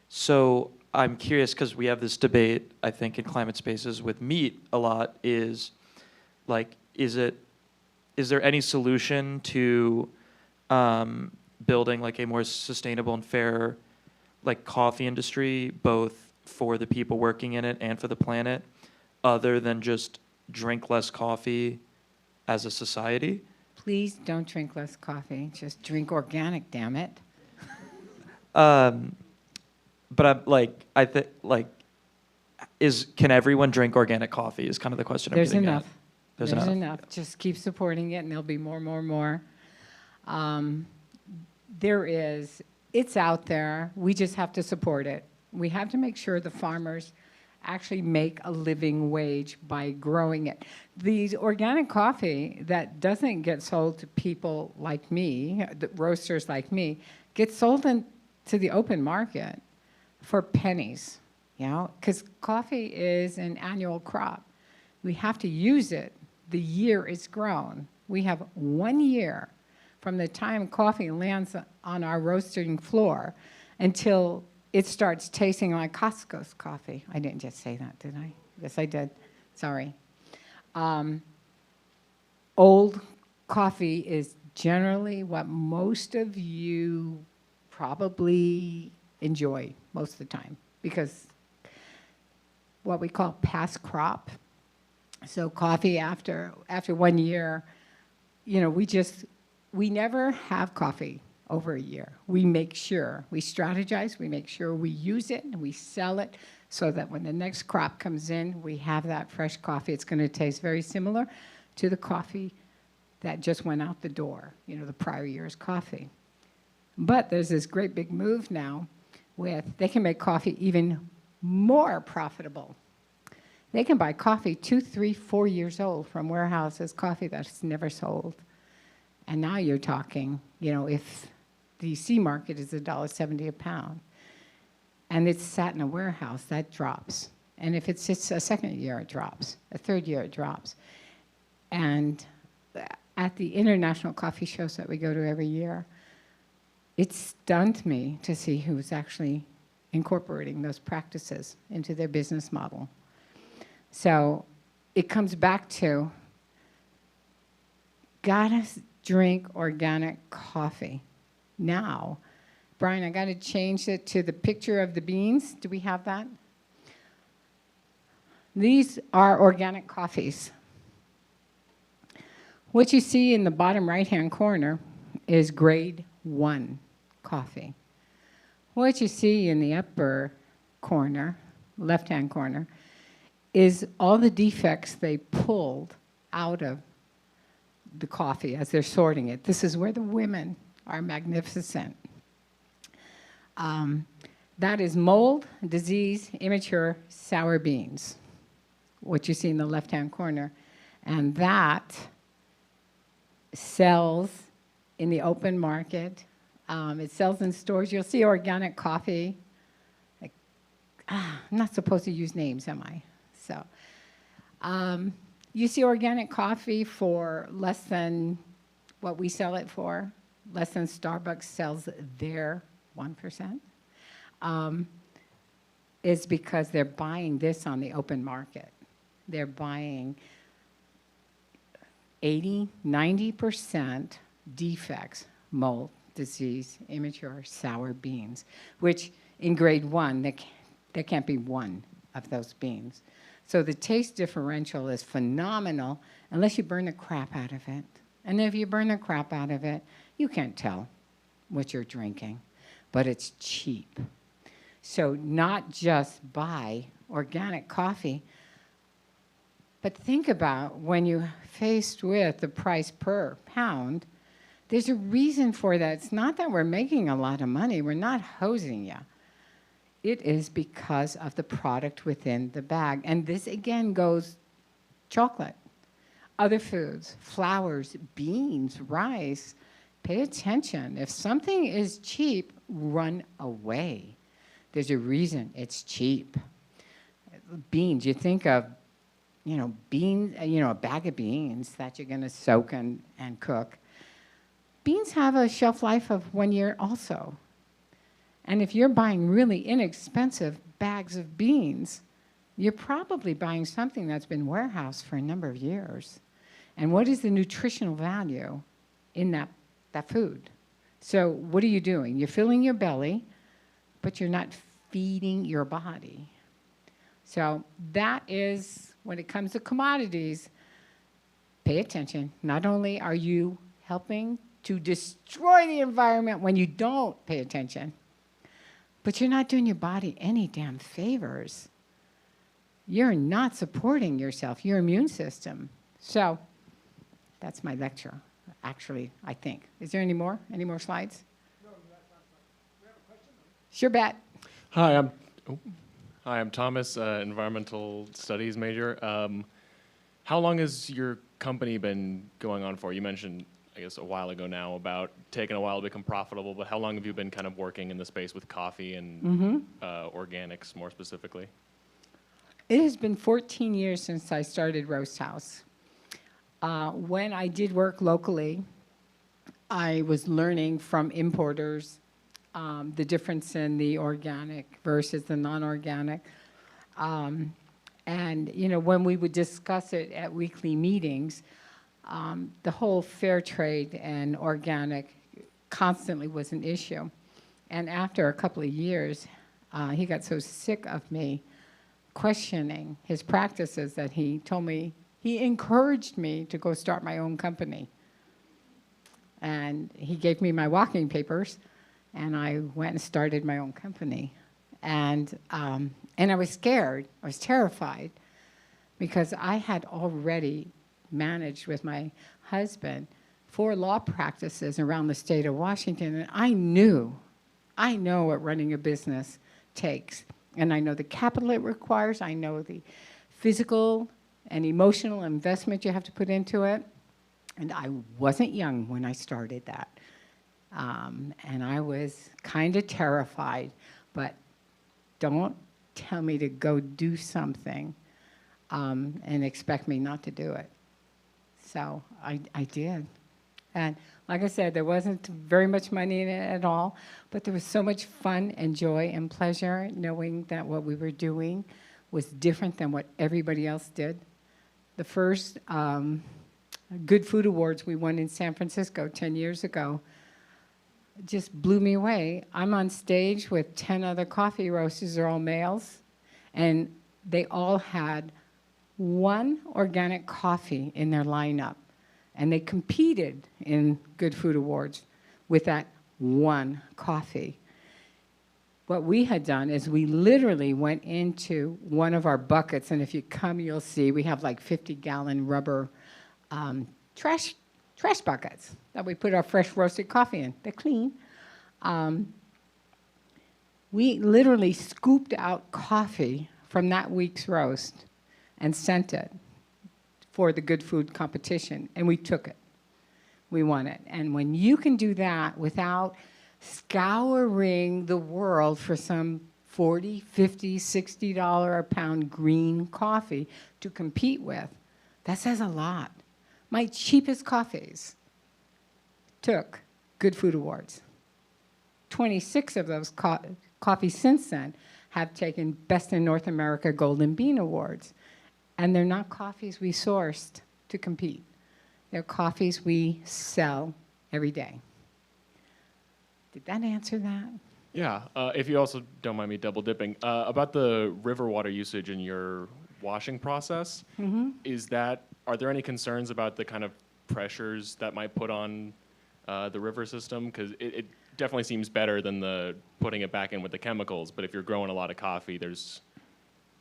So I'm curious, because we have this debate, I think, in climate spaces with meat a lot, is like, is there any solution to building like a more sustainable and fair like coffee industry, both for the people working in it and for the planet, other than just drink less coffee as a society? Please don't drink less coffee. Just drink organic, damn it. But I'm like, can everyone drink organic coffee is kind of the question I'm There's getting enough. at. There's enough. Just keep supporting it, and there'll be more and more and more. It's out there. We just have to support it. We have to make sure the farmers actually make a living wage by growing it. The organic coffee that doesn't get sold to people like me, the roasters like me, gets sold into the open market for pennies, because coffee is an annual crop. We have to use it the year it's grown. We have 1 year from the time coffee lands on our roasting floor until it starts tasting like Costco's coffee. I didn't just say that, did I? Yes, I did. Sorry. Old coffee is generally what most of you probably enjoy most of the time, because what we call past crop. So coffee after 1 year, you know, we never have coffee over a year. We make sure, we strategize, we make sure we use it and we sell it so that when the next crop comes in, we have that fresh coffee. It's going to taste very similar to the coffee that just went out the door, you know, the prior year's coffee. But there's this great big move now with, they can make coffee even more profitable. They can buy coffee 2, 3, 4 years old from warehouses, coffee that's never sold. And now you're talking, you know, if the C market is $1.70 a pound, and it's sat in a warehouse, that drops. And if it sits a second year, it drops. A third year, it drops. And at the international coffee shows that we go to every year, it stunned me to see who's actually incorporating those practices into their business model. So it comes back to, gotta drink organic coffee. Now, Brian, I gotta change it to the picture of the beans. Do we have that? These are organic coffees. What you see in the bottom right-hand corner is grade 1 coffee. What you see in the upper corner, left-hand corner, is all the defects they pulled out of the coffee as they're sorting it. This is where the women are magnificent. That is mold, disease, immature, sour beans, what you see in the left-hand corner. And that sells in the open market. It sells in stores. You'll see organic coffee. Like, I'm not supposed to use names, am I? So you see organic coffee for less than what we sell it for, less than Starbucks sells their 1%. Is because they're buying this on the open market. They're buying 80, 90% defects, mold, disease, immature, sour beans, which in grade 1, there can't be one of those beans. So the taste differential is phenomenal unless you burn the crap out of it. And if you burn the crap out of it, you can't tell what you're drinking, but it's cheap. So not just buy organic coffee, but think about when you're faced with the price per pound, there's a reason for that. It's not that we're making a lot of money. We're not hosing you. It is because of the product within the bag. And this, again, goes chocolate, other foods, flours, beans, rice. Pay attention. If something is cheap, run away. There's a reason it's cheap. Beans, you think of, you know, beans, you know, a bag of beans that you're going to soak and cook. Beans have a shelf life of 1 year also. And if you're buying really inexpensive bags of beans, you're probably buying something that's been warehoused for a number of years. And what is the nutritional value in that food? So what are you doing? You're filling your belly, but you're not feeding your body. So that is, when it comes to commodities, pay attention. Not only are you helping to destroy the environment when you don't pay attention, but you're not doing your body any damn favors. You're not supporting yourself, your immune system. So that's my lecture, actually, I think. Is there any more? Any more slides? No, that's not. We have a question. Sure bet. Hi, I'm Thomas, environmental studies major. How long has your company been going on for? You mentioned, I guess, a while ago now about taking a while to become profitable, but how long have you been kind of working in the space with coffee and organics more specifically? It has been 14 years since I started Roast House. When I did work locally, I was learning from importers the difference in the organic versus the non-organic. And, you know, when we would discuss it at weekly meetings, the whole fair trade and organic constantly was an issue. And after a couple of years, he got so sick of me questioning his practices that he told me, he encouraged me to go start my own company. And he gave me my walking papers, and I went and started my own company. And I was scared, I was terrified, because I had already managed with my husband 4 law practices around the state of Washington, and I know what running a business takes. And I know the capital it requires, I know the physical and emotional investment you have to put into it. And I wasn't young when I started that. And I was kind of terrified, but don't tell me to go do something and expect me not to do it. So I did. And like I said, there wasn't very much money in it at all, but there was so much fun and joy and pleasure knowing that what we were doing was different than what everybody else did. The first Good Food Awards we won in San Francisco 10 years ago just blew me away. I'm on stage with 10 other coffee roasters, they're all males, and they all had 1 organic coffee in their lineup. And they competed in Good Food Awards with that 1 coffee. What we had done is we literally went into one of our buckets, and if you come, you'll see we have like 50-gallon rubber trash buckets that we put our fresh roasted coffee in. They're clean. We literally scooped out coffee from that week's roast and sent it for the Good Food competition, and we took it. We won it. And when you can do that without scouring the world for some $40, $50, $60 a pound green coffee to compete with, that says a lot. My cheapest coffees took Good Food Awards. 26 of those coffees since then have taken Best in North America Golden Bean Awards. And they're not coffees we sourced to compete. They're coffees we sell every day. Did that answer that? Yeah, if you also don't mind me double dipping, about the river water usage in your washing process, are there any concerns about the kind of pressures that might put on the river system? Because it definitely seems better than the putting it back in with the chemicals, but if you're growing a lot of coffee,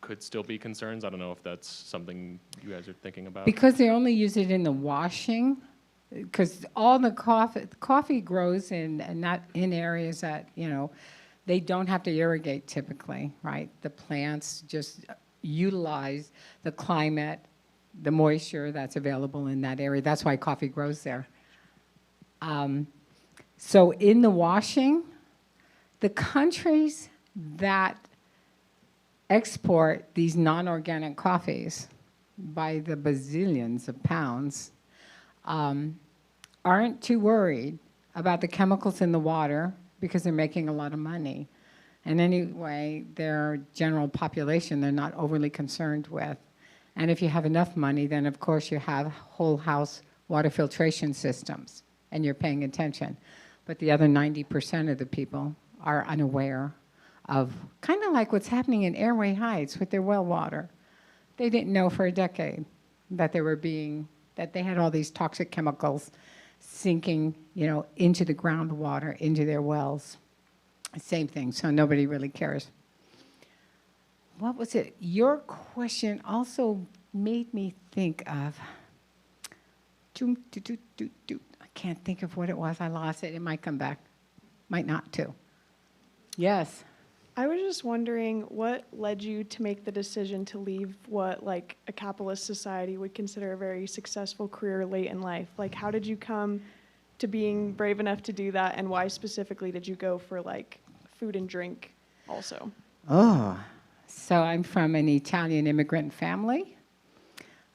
could still be concerns. I don't know if that's something you guys are thinking about. Because they only use it in the washing, because all the coffee grows not in areas that, you know, they don't have to irrigate typically, right? The plants just utilize the climate, the moisture that's available in that area. That's why coffee grows there. So in the washing, the countries that export these non-organic coffees by the bazillions of pounds aren't too worried about the chemicals in the water because they're making a lot of money. And anyway, their general population they're not overly concerned with. And if you have enough money, then of course you have whole house water filtration systems and you're paying attention. But the other 90% of the people are unaware of kind of like what's happening in Airway Heights with their well water. They didn't know for a decade that they had all these toxic chemicals sinking, you know, into the groundwater, into their wells. Same thing, so nobody really cares. What was it? Your question also made me think of, I can't think of what it was, I lost it, it might come back, might not too. Yes. I was just wondering what led you to make the decision to leave what like a capitalist society would consider a very successful career late in life? Like how did you come to being brave enough to do that, and why specifically did you go for like food and drink also? Oh, so I'm from an Italian immigrant family.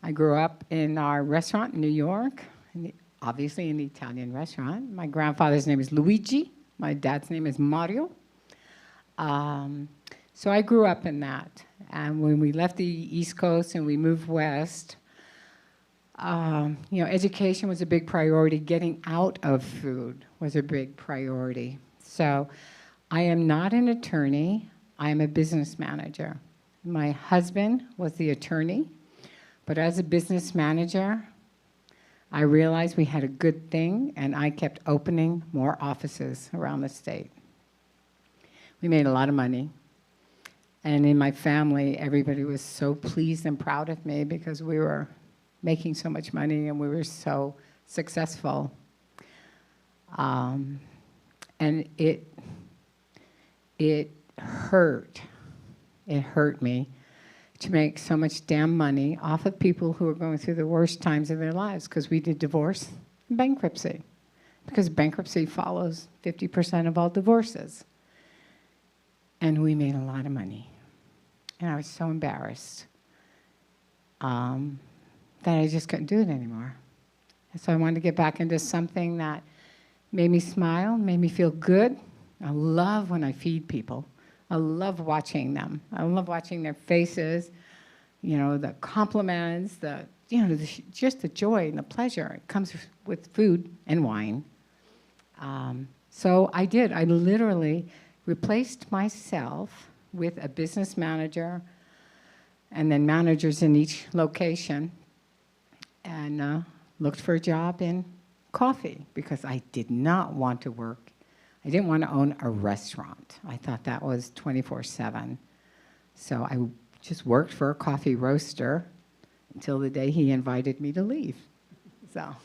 I grew up in our restaurant in New York, obviously an Italian restaurant. My grandfather's name is Luigi. My dad's name is Mario. So I grew up in that. And when we left the East Coast and we moved west, education was a big priority. Getting out of food was a big priority. So I am not an attorney. I am a business manager. My husband was the attorney, but as a business manager, I realized we had a good thing, and I kept opening more offices around the state. We made a lot of money. And in my family, everybody was so pleased and proud of me because we were making so much money and we were so successful. And it hurt. It hurt me to make so much damn money off of people who were going through the worst times of their lives, because we did divorce and bankruptcy, because bankruptcy follows 50% of all divorces. And we made a lot of money. And I was so embarrassed that I just couldn't do it anymore. And so I wanted to get back into something that made me smile, made me feel good. I love when I feed people. I love watching them. I love watching their faces, the compliments, just the joy and the pleasure. It comes with food and wine. So I did. I literally replaced myself with a business manager and then managers in each location, and looked for a job in coffee because I did not want to work. I didn't want to own a restaurant. I thought that was 24/7. So I just worked for a coffee roaster until the day he invited me to leave. So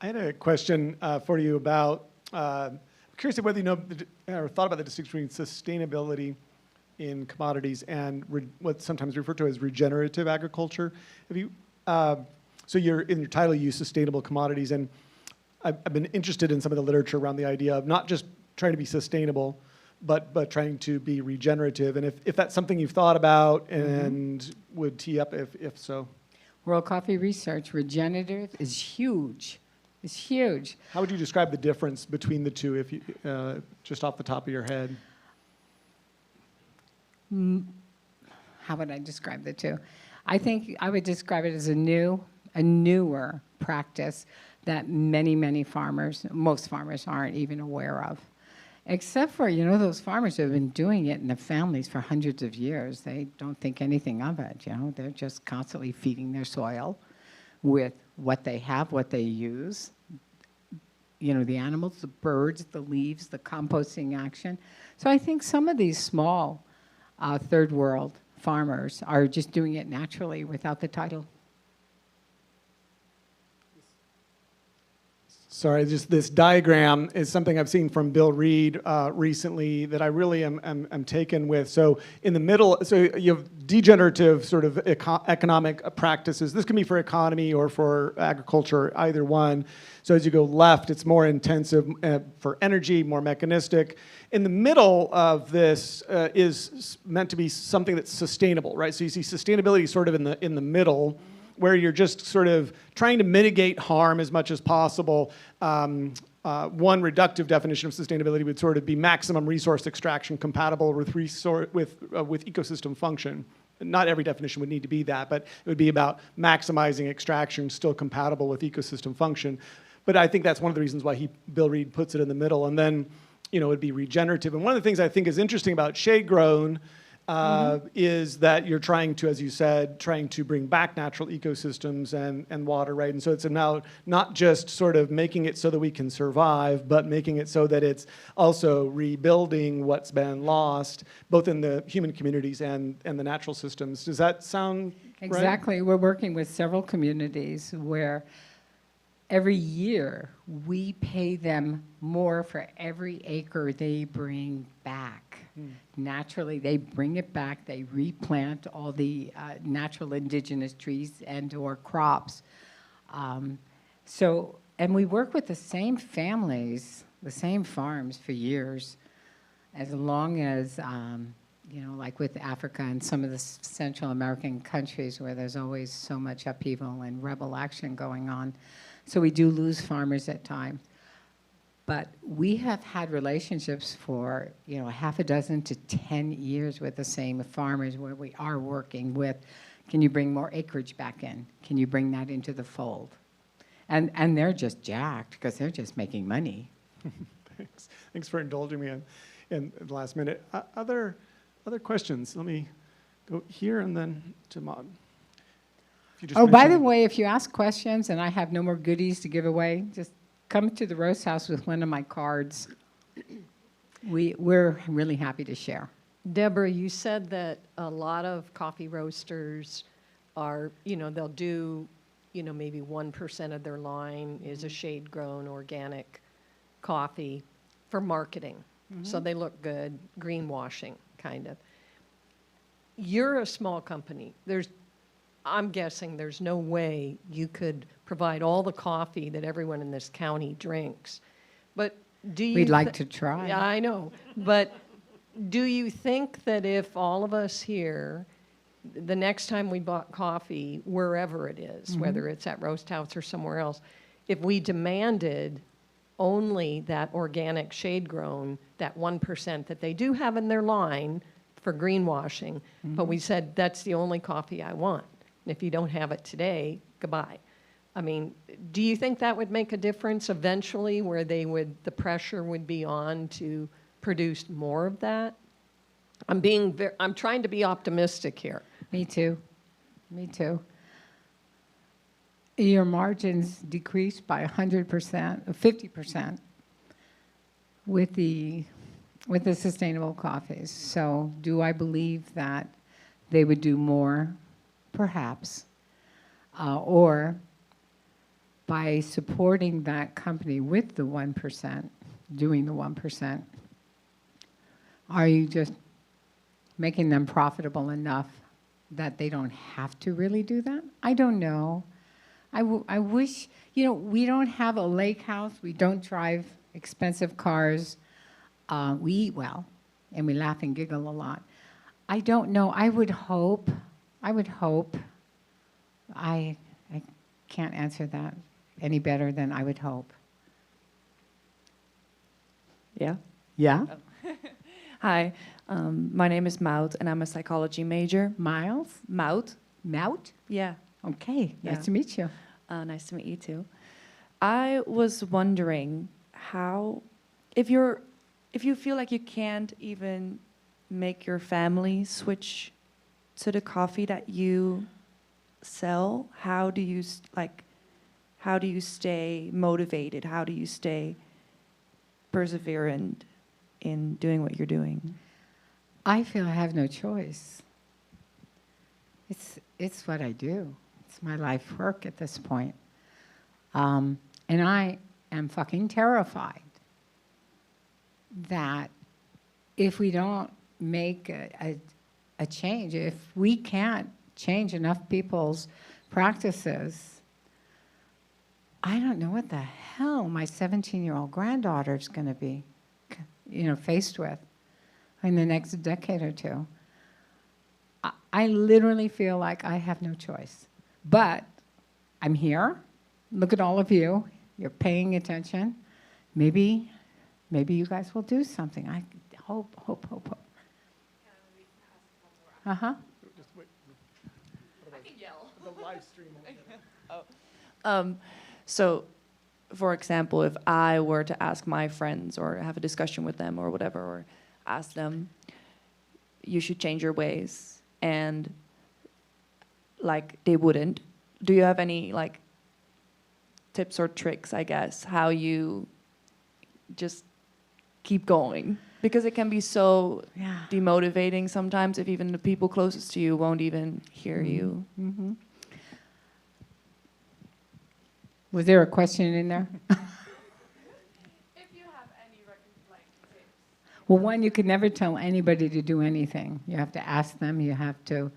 I had a question for you about, I'm curious whether you know or thought about the distinction between sustainability in commodities and what's sometimes referred to as regenerative agriculture. Have you, so you're, in your title, you use sustainable commodities, and I've been interested in some of the literature around the idea of not just trying to be sustainable, but trying to be regenerative, and if that's something you've thought about and would tee up if so. World Coffee Research, regenerative is huge. It's huge. How would you describe the difference between the two, if you, just off the top of your head? How would I describe the two? I think I would describe it as a newer practice that many farmers, most farmers aren't even aware of. Except for, those farmers who have been doing it in their families for hundreds of years. They don't think anything of it, They're just constantly feeding their soil with what they have, what they use. The animals, the birds, the leaves, the composting action. So I think some of these small third world farmers are just doing it naturally without the title. Sorry, just this diagram is something I've seen from Bill Reed recently that I really am taken with. So in the middle, so you have degenerative sort of economic practices. This can be for economy or for agriculture, either one. So as you go left, it's more intensive for energy, more mechanistic. In the middle of this is meant to be something that's sustainable, right? So you see sustainability sort of in the middle, where you're just sort of trying to mitigate harm as much as possible. One reductive definition of sustainability would sort of be maximum resource extraction compatible with ecosystem function. Not every definition would need to be that, but it would be about maximizing extraction still compatible with ecosystem function. But I think that's one of the reasons why Bill Reed puts it in the middle. And then, it would be regenerative. And one of the things I think is interesting about shade grown is that you're trying to, as you said, trying to bring back natural ecosystems and water, right? And so it's now not just sort of making it so that we can survive, but making it so that it's also rebuilding what's been lost, both in the human communities and the natural systems. Does that sound right? Exactly. We're working with several communities where every year we pay them more for every acre they bring back. Naturally, they bring it back, they replant all the natural indigenous trees and or crops. And we work with the same families, the same farms for years, as long as you know, like with Africa and some of the Central American countries where there's always so much upheaval and rebel action going on. So we do lose farmers at times. But we have had relationships for, you know, half a dozen to 10 years with the same farmers where we are working with, can you bring more acreage back in? Can you bring that into the fold? And they're just jacked because they're just making money. Thanks. Thanks for indulging me in the last minute. Other questions? Let me go here and then to Maud. Oh, by the way, if you ask questions and I have no more goodies to give away, just come to the roast house with one of my cards. We're really happy to share. Deborah, you said that a lot of coffee roasters are, you know, they'll do, you know, maybe 1% of their line is a shade-grown organic coffee for marketing. So they look good, greenwashing, kind of. You're a small company. I'm guessing there's no way you could provide all the coffee that everyone in this county drinks. But do you... We'd like to try. Yeah, I know. But do you think that if all of us here, the next time we bought coffee, wherever it is, whether it's at Roast House or somewhere else, if we demanded only that organic shade-grown, that 1% that they do have in their line for greenwashing, but we said, that's the only coffee I want. And if you don't have it today, goodbye. I mean, do you think that would make a difference eventually where the pressure would be on to produce more of that? I'm trying to be optimistic here. Me too. Me too. Your margins decreased by 100%, 50% with the sustainable coffees. So do I believe that they would do more? Perhaps. Or by supporting that company with the 1%, doing the 1%, are you just making them profitable enough that they don't have to really do that? I don't know. I wish, you know, we don't have a lake house. We don't drive expensive cars. We eat well, and we laugh and giggle a lot. I don't know. I would hope. I can't answer that any better than I would hope. Yeah. Yeah? Hi, my name is Maud, and I'm a psychology major. Miles? Maud? Mout? Yeah. Okay, Yeah. nice to meet you. Nice to meet you too. I was wondering if you feel like you can't even make your family switch to the coffee that you sell, how do you stay motivated? How do you stay perseverant in doing what you're doing? I feel I have no choice. It's what I do. It's my life work at this point. And I am fucking terrified that if we don't make a change, if we can't change enough people's practices, I don't know what the hell my 17-year-old granddaughter is going to be, you know, faced with in the next decade or two. I literally feel like I have no choice. But I'm here. Look at all of you. You're paying attention. Maybe you guys will do something. I hope. Uh-huh. Just wait. I can yell. The live stream. So, for example, if I were to ask my friends or have a discussion with them or whatever, or ask them, you should change your ways, and like they wouldn't, do you have any like tips or tricks, I guess, how you just keep going? Because it can be so demotivating sometimes if even the people closest to you won't even hear you. Mm-hmm. Was there a question in there? If you have any tips. Well, one, you could never tell anybody to do anything. You have to ask them. You have to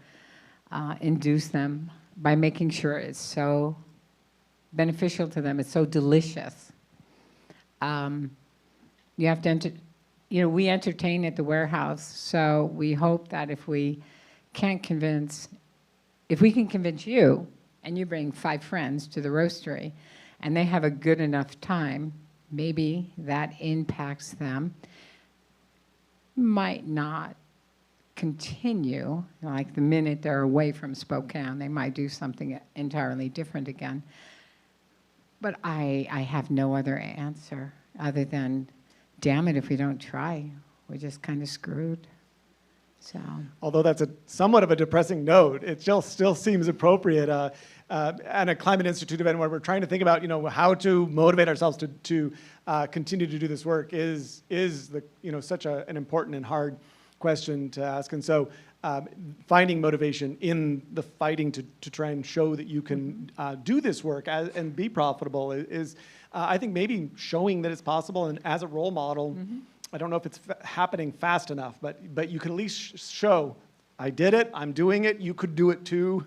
induce them by making sure it's so beneficial to them. It's so delicious. You have to you know, we entertain at the warehouse, so we hope that if we can convince you, and you bring 5 friends to the roastery, and they have a good enough time, maybe that impacts them. Might not continue, like the minute they're away from Spokane, they might do something entirely different again. But I have no other answer other than, damn it, if we don't try, we're just kind of screwed. So. Although that's somewhat of a depressing note, it still seems appropriate. At a Climate Institute event where we're trying to think about, how to motivate ourselves to continue to do this work is such an important and hard question to ask. And so finding motivation in the fighting to try and show that you can do this work and be profitable is I think maybe showing that it's possible, and as a role model, I don't know if it's happening fast enough, but you can at least show, I did it, I'm doing it, you could do it too.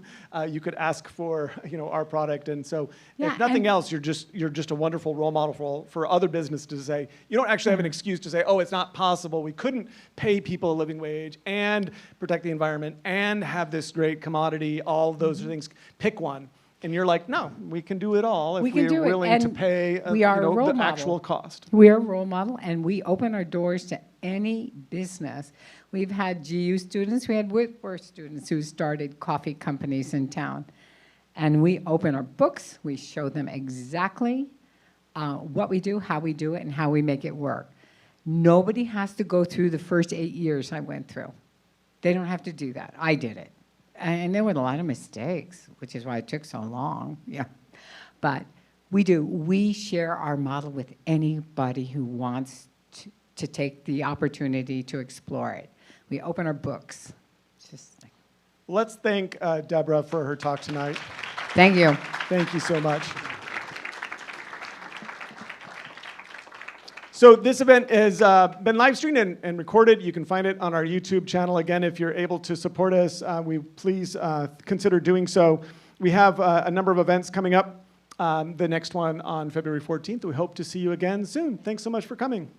You could ask for our product. And so if nothing else, you're just a wonderful role model for other businesses to say, you don't actually have an excuse to say, oh, it's not possible. We couldn't pay people a living wage and protect the environment and have this great commodity, all those things. Pick one. And you're like, no, we can do it all if we're willing to pay the actual cost. We are a role model, and we open our doors to any business. We've had GU students, we had Whitworth students who started coffee companies in town. And we open our books, we show them exactly what we do, how we do it, and how we make it work. Nobody has to go through the first 8 years I went through. They don't have to do that. I did it. And there were a lot of mistakes, which is why it took so long. Yeah, but we do. We share our model with anybody who wants to take the opportunity to explore it. We open our books. Let's thank Deborah for her talk tonight. Thank you. Thank you so much. So this event has been live streamed and recorded. You can find it on our YouTube channel. Again, if you're able to support us, we please consider doing so. We have a number of events coming up. The next one on February 14th. We hope to see you again soon. Thanks so much for coming.